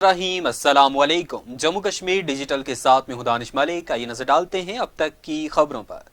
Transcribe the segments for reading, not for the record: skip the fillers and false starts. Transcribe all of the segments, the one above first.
रहीम अस्सलाम वालेकुम। जम्मू कश्मीर डिजिटल के साथ में हूं दानिश मलिक। आइए नजर डालते हैं अब तक की खबरों पर।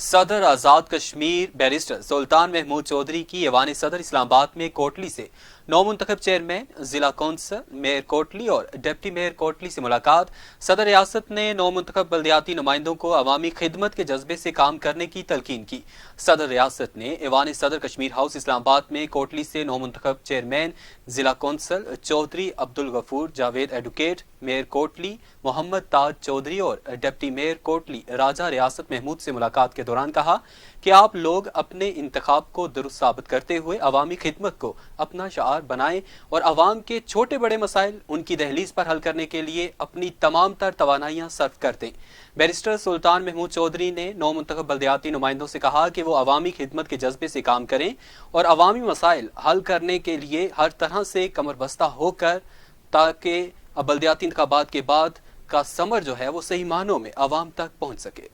सदर आज़ाद कश्मीर बैरिस्टर सुल्तान महमूद चौधरी की ऐवान सदर इस्लामाबाद में कोटली से नौमुंतखब चेयरमैन, जिला कौंसल, मेयर कोटली और डिप्टी मेयर कोटली से मुलाकात। सदर रियासत ने नौमुंतखब बल्दियाती नुमाइंदों को अवामी खिदमत के जज्बे से काम करने की तलकीन की। सदर रियासत ने ऐवान सदर कश्मीर हाउस इस्लामाबाद में कोटली से नौमुंतखब चेयरमैन, जिला council Chaudhry Abdul Ghafoor Javed advocate, mayor Kotli Mohammad Taj Chaudhry और डिप्टी मेयर कोटली राजा रियासत महमूद से मुलाकात के दौरान कहा कि आप लोग अपने इंतखाब को दुरुस्त साबित करते हुए अवामी खिदमत को अपना शार बनाएं और अवाम के छोटे बड़े मसाइल उनकी दहलीज पर हल करने के लिए अपनी तमाम तर तवानाइयां सर्व कर दें। बैरिस्टर सुल्तान महमूद चौधरी ने नौमुंतखब बल्दियाती नुमाइंदों से कहा कि वो अवामी खिदमत के जज्बे से काम करें और अवामी मसाइल हल करने के लिए हर तरह से कमरबस्ता होकर, ताकि बल्दियाती इंतखाबात के बाद का समर जो है वो सही मानों में अवाम तक पहुंच सके।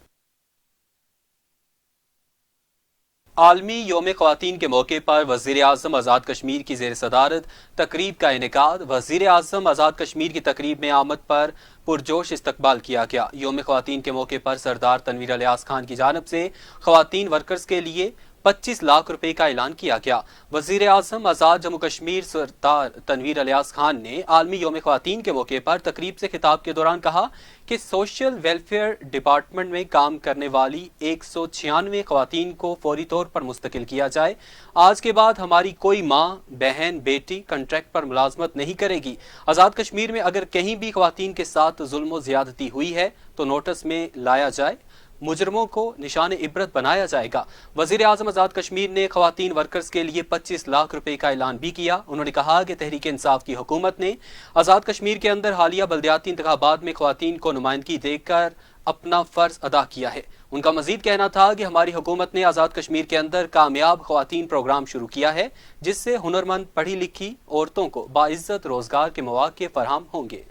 आलमी यौम ख्वातीन के मौके पर वज़ीर आज़म आज़ाद कश्मीर की ज़ेर सदारत तकरीब का इनेकाद। वज़ीर आज़म आज़ाद कश्मीर की तकरीब में आमद पर पुरजोश इस्तकबाल किया गया। यौम ख्वातीन के मौके पर सरदार तनवीर अलियास खान की जानिब से ख्वातीन वर्कर्स के लिए 25 लाख रुपए का ऐलान किया गया। वज़ीर आज़म आज़ाद जम्मू कश्मीर सरदार तनवीर अलियास खान ने आलमी यौम ख्वातीन के मौके पर तकरीब से खिताब के दौरान कहा कि सोशल वेलफेयर डिपार्टमेंट में काम करने वाली 196 ख्वातीन को फौरी तौर पर मुस्तकिल किया जाए। आज के बाद हमारी कोई माँ, बहन, बेटी कंट्रैक्ट पर मुलाजमत नहीं करेगी। आज़ाद कश्मीर में अगर कहीं भी ख्वातीन के साथ जुल्म व ज़्यादती हुई है तो नोटिस में लाया जाए, मुजरमों को निशान इबरत बनाया जाएगा। वज़ीर आज़म आज़ाद कश्मीर ने ख्वातीन वर्कर्स के लिए 25 लाख रुपए का ऐलान भी किया। उन्होंने कहा कि तहरीक इंसाफ की हुकूमत ने आज़ाद कश्मीर के अंदर हालिया बल्दियाती इंतखाबात में ख्वातीन को नुमाइंदगी देकर अपना फ़र्ज अदा किया है। उनका मजीद कहना था कि हमारी हुकूमत ने आज़ाद कश्मीर के अंदर कामयाब ख्वातीन प्रोग्राम शुरू किया है, जिससे हुनरमंद पढ़ी लिखी औरतों को बाइज्जत रोजगार के मौके फराहम होंगे।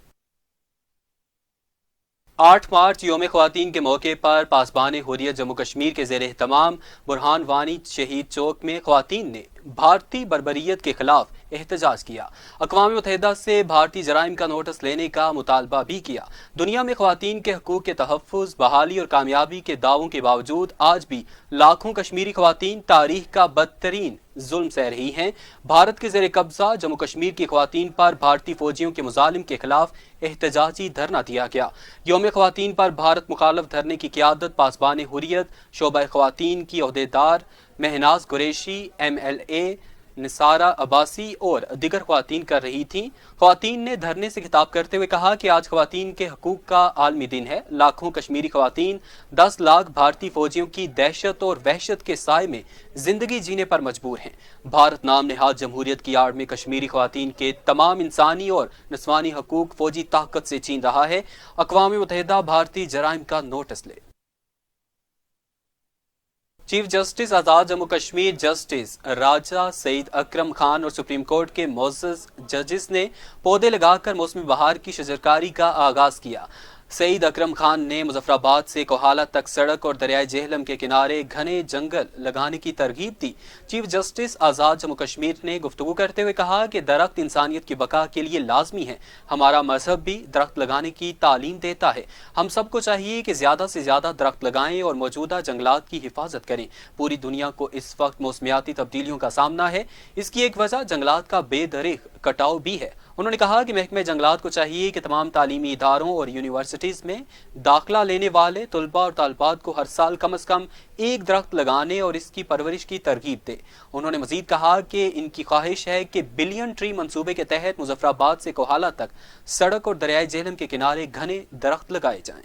8 मार्च यौम ख्वातीन के मौके पर पासबान हुर्रियत जम्मू कश्मीर के ज़ेर एहतमाम बुरहान वानी शहीद चौक में ख्वातीन ने भारतीय बर्बरियत के खिलाफ एहतजाज किया। अक़वाम मुत्तहिदा से भारतीय जराइम का नोटिस लेने का मुतालबा भी किया। दुनिया में ख्वातीन के हकूक़ के तहफ़्फ़ुज़, बहाली और कामयाबी के दावों के बावजूद आज भी लाखों कश्मीरी ख्वातीन तारीख का बदतरीन जुल्म सह रही हैं। भारत के ज़ेर कब्ज़ा जम्मू कश्मीर की ख्वातीन पर भारतीय फौजियों के मुजालिम के खिलाफ एहतजाजी धरना दिया गया। यौम ख्वातीन पर भारत मुखालफ धरने की क़ियादत पासबान हुर्रियत शोबा ख्वातीन की ओहदेदार महनाज कुरैशी, MLA निसारा अब्बासी और दिगर ख्वातीन कर रही थीं। ख्वातीन ने धरने से खिताब करते हुए कहा कि आज ख्वातीन के हकूक़ का आलमी दिन है। लाखों कश्मीरी ख्वातीन 10 लाख भारतीय फौजियों की दहशत और वहशत के साए में जिंदगी जीने पर मजबूर हैं। भारत नाम नेहाद जमहूरियत की आड़ में कश्मीरी ख्वातीन के तमाम इंसानी और नस्वानी हकूक़ फौजी ताकत से छीन रहा है। अक़वाम मुत्तहिदा भारतीय जराइम का नोटिस ले। चीफ जस्टिस आज़ाद जम्मू कश्मीर जस्टिस राजा सईद अकरम खान और सुप्रीम कोर्ट के मोअज़्ज़ज़ जजेस ने पौधे लगाकर मौसमी बहार की शजरकारी का आगाज किया। सईद अकरम खान ने मुजफ्फराबाद से कोहाला तक सड़क और दरियाए जेहलम के किनारे घने जंगल लगाने की तरगीब दी। चीफ जस्टिस आज़ाद जम्मू कश्मीर ने गुफ्तगू करते हुए कहा कि दरख्त इंसानियत की बका के लिए लाजमी है। हमारा मजहब भी दरख्त लगाने की तालीम देता है। हम सबको चाहिए कि ज़्यादा से ज़्यादा दरख्त लगाएं और मौजूदा जंगलात की हिफाजत करें। पूरी दुनिया को इस वक्त मौसमियाती तब्दीलियों का सामना है। इसकी एक वजह जंगलात का बेदरीग कटाव भी है। उन्होंने कहा कि महकमे जंगलात को चाहिए कि तमाम तालीमी इदारों और यूनिवर्सिटीज़ में दाखिला लेने वाले तलबा और तालिबात को हर साल कम अज़ कम एक दरख्त लगाने और इसकी परवरिश की तरगीब दे। उन्होंने मजीद कहा कि इनकी ख्वाहिश है कि बिलियन ट्री मंसूबे के तहत मुजफ्फराबाद से कोहाला तक सड़क और दरियाए जेहलम के किनारे घने दरख्त लगाए जाएं।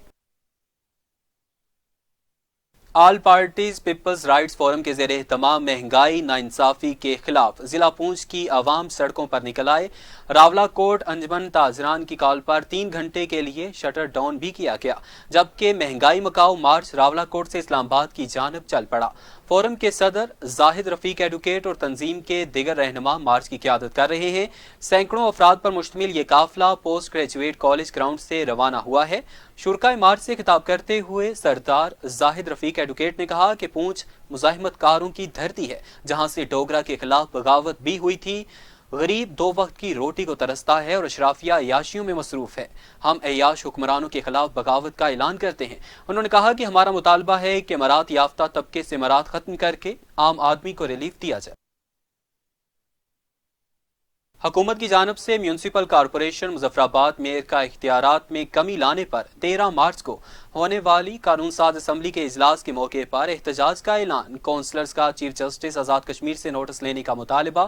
All parties people's rights forum के ज़ेरे तमाम महंगाई नाइंसाफ़ी के खिलाफ जिला पूंछ की आवाम सड़कों पर निकल आए। रावला कोट अंजमन ताजरान की कॉल पर 3 घंटे के लिए शटर डाउन भी किया गया, जबकि महंगाई मकाऊ मार्च रावला कोट से इस्लामाबाद की जानब चल पड़ा। फोरम के सदर जाहिद रफीक एडवोकेट और तंजीम के दिगर रहनुमा मार्च की क़यादत कर रहे हैं। सैकड़ों अफराद पर मुश्तमिल ये काफिला पोस्ट ग्रेजुएट कॉलेज ग्राउंड से रवाना हुआ है। शुरकाए मार्च से खिताब करते हुए सरदार जाहिद रफीक एडवोकेट ने कहा कि पूंछ मुजाहिमतकारों की धरती है, जहां से डोगरा के खिलाफ बगावत भी हुई थी। غریب دو وقت کی روٹی کو ترستا ہے اور اشرافیہ عیاشیوں میں مصروف ہے۔ ہم عیاش حکمرانوں کے خلاف بغاوت کا اعلان کرتے ہیں۔ انہوں نے کہا کہ ہمارا مطالبہ ہے کہ امارات یافتہ طبقے سے امارات ختم کر کے عام آدمی کو ریلیف دیا جائے۔ حکومت کی جانب سے میونسپل کارپوریشن مظفرآباد میئر کا اختیارات میں کمی لانے پر 13 مارچ کو ہونے والی قانون ساز اسمبلی کے اجلاس کے موقع پر احتجاج کا اعلان۔ کونسلرز کا چیف جسٹس آزاد کشمیر سے نوٹس لینے کا مطالبہ۔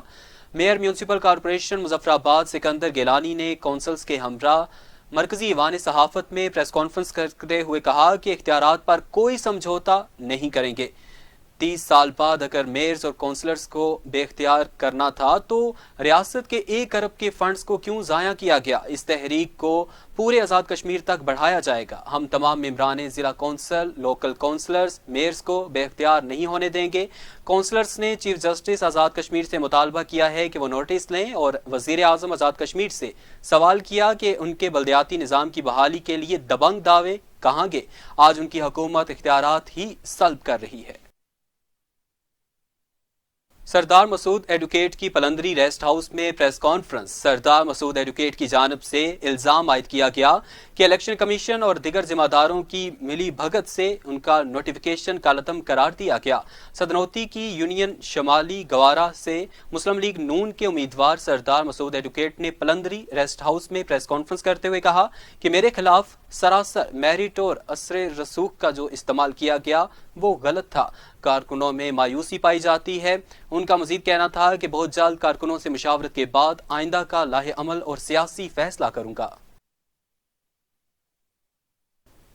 Mayor municipal corporation Muzaffarabad Sikandar Gilani نے کونسلز کے ہمراہ مرکزی ایوان صحافت میں پریس کانفرنس کرتے ہوئے کہا کہ اختیارات پر کوئی سمجھوتا نہیں کریں گے۔ 30 سال بعد اگر میئرز اور کونسلرز کو بے اختیار کرنا تھا تو ریاست کے 1 ارب کے فنڈز کو کیوں ضائع کیا گیا؟ اس تحریک کو پورے آزاد کشمیر تک بڑھایا جائے گا۔ ہم تمام ممبران ضلع کونسل، لوکل کونسلرز، میئرز کو بے اختیار نہیں ہونے دیں گے۔ کونسلرز نے چیف جسٹس آزاد کشمیر سے مطالبہ کیا ہے کہ وہ نوٹس لیں اور وزیر اعظم آزاد کشمیر سے سوال کیا کہ ان کے بلدیاتی نظام کی بحالی کے لیے دبنگ دعوے کہاں گئے؟ آج ان کی حکومت اختیارات ہی سلب کر رہی ہے۔ سردار مسعود ایڈوکیٹ کی پلندری ریسٹ ہاؤس میں پریس کانفرنس۔ سردار مسعود ایڈوکیٹ کی جانب سے الزام عائد کیا گیا کہ الیکشن کمیشن اور دیگر ذمہ داروں کی ملی بھگت سے ان کا نوٹیفیکیشن کالعدم قرار دیا گیا۔ صدنوتی کی یونین شمالی گوارا سے مسلم لیگ نون کے امیدوار سردار مسعود ایڈوکیٹ نے پلندری ریسٹ ہاؤس میں پریس کانفرنس کرتے ہوئے کہا کہ میرے خلاف سراسر میرٹ اور اثر رسوخ کا جو استعمال کیا گیا وہ غلط تھا۔ کارکنوں میں مایوسی پائی جاتی ہے۔ ان کا مزید کہنا تھا کہ بہت جلد کارکنوں سے مشاورت کے بعد آئندہ کا لاہ عمل اور سیاسی فیصلہ کروں گا۔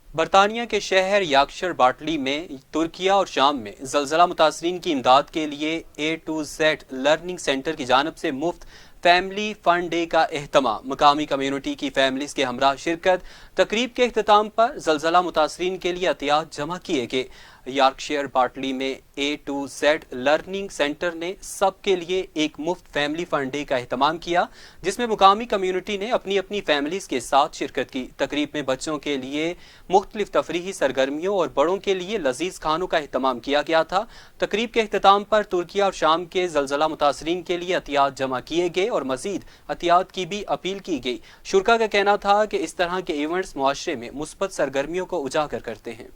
برطانیہ کے شہر یارکشائر باٹلی میں ترکیہ اور شام میں زلزلہ متاثرین کی امداد کے لیے A to Z learning centre کی جانب سے مفت فیملی فن ڈے کا اہتمام۔ مقامی کمیونٹی کی فیملیز کے ہمراہ شرکت۔ تقریب کے اختتام پر زلزلہ متاثرین کے لیے عطیات جمع کیے گئے۔ یارکشائر باٹلی میں A to Z learning centre نے سب کے لیے ایک مفت فیملی فن ڈے کا اہتمام کیا، جس میں مقامی کمیونٹی نے اپنی اپنی فیملیز کے ساتھ شرکت کی۔ تقریب میں بچوں کے لیے مختلف تفریحی سرگرمیوں اور بڑوں کے لیے لذیذ کھانوں کا اہتمام کیا گیا تھا۔ تقریب کے اختتام پر ترکیہ اور شام کے زلزلہ متاثرین کے لیے عطیات جمع کیے گئے اور مزید عطیات کی بھی اپیل کی گئی۔ شرکاء کا کہنا تھا کہ اس طرح کے ایونٹس معاشرے میں مثبت سرگرمیوں کو اجاگر کرتے ہیں۔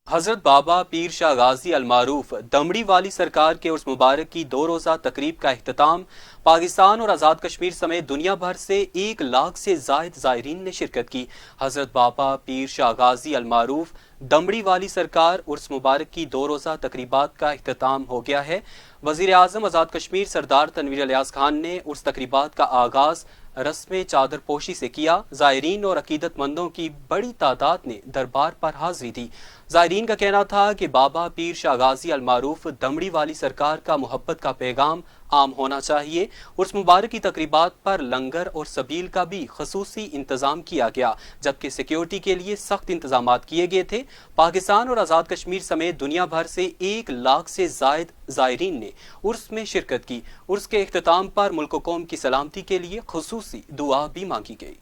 حضرت بابا پیر شاہ غازی المعروف دمڑی والی سرکار کے عرس مبارک کی 2 روزہ تقریب کا اختتام۔ پاکستان اور آزاد کشمیر سمیت دنیا بھر سے 1 لاکھ سے زائد زائرین نے شرکت کی۔ حضرت بابا پیر شاہ غازی المعروف دمڑی والی سرکار عرس مبارک کی 2 روزہ تقریبات کا اختتام ہو گیا ہے۔ وزیر اعظم آزاد کشمیر سردار تنویر الیاس خان نے عرس تقریبات کا آغاز رسم چادر پوشی سے کیا۔ زائرین اور عقیدت مندوں کی بڑی تعداد نے دربار پر حاضری دی۔ زائرین کا کہنا تھا کہ بابا پیر شاہ غازی المعروف دمڑی والی سرکار کا محبت کا پیغام عام ہونا چاہیے۔ عرس مبارک کی تقریبات پر لنگر اور سبیل کا بھی خصوصی انتظام کیا گیا، جبکہ سیکیورٹی کے لیے سخت انتظامات کیے گئے تھے۔ پاکستان اور آزاد کشمیر سمیت دنیا بھر سے 1 لاکھ سے زائد زائرین نے عرس میں شرکت کی۔ عرس کے اختتام پر ملک و قوم کی سلامتی کے لیے خصوصی دعا بھی مانگی گئی۔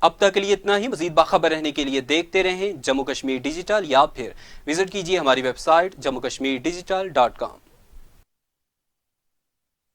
اب تک کے لیے اتنا ہی۔ مزید باخبر رہنے کے لیے دیکھتے رہیں جموں کشمیر ڈیجیٹل یا پھر وزٹ کیجیے ہماری ویب سائٹ jammuokashmirdigital.com۔